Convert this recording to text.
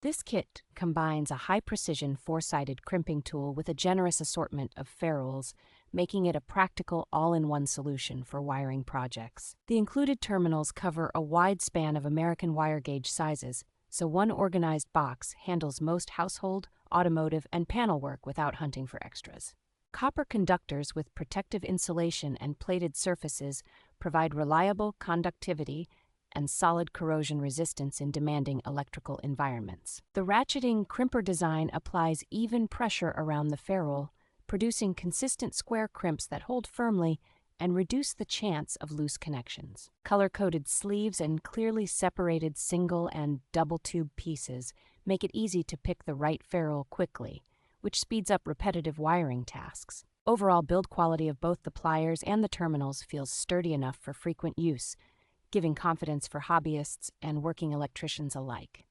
This kit combines a high-precision four-sided crimping tool with a generous assortment of ferrules, making it a practical all-in-one solution for wiring projects. The included terminals cover a wide span of American wire gauge sizes, so one organized box handles most household, automotive, and panel work without hunting for extras. Copper conductors with protective insulation and plated surfaces provide reliable conductivity and solid corrosion resistance in demanding electrical environments. The ratcheting crimper design applies even pressure around the ferrule, producing consistent square crimps that hold firmly and reduce the chance of loose connections. Color-coded sleeves and clearly separated single and double tube pieces make it easy to pick the right ferrule quickly, which speeds up repetitive wiring tasks. Overall build quality of both the pliers and the terminals feels sturdy enough for frequent use, giving confidence for hobbyists and working electricians alike.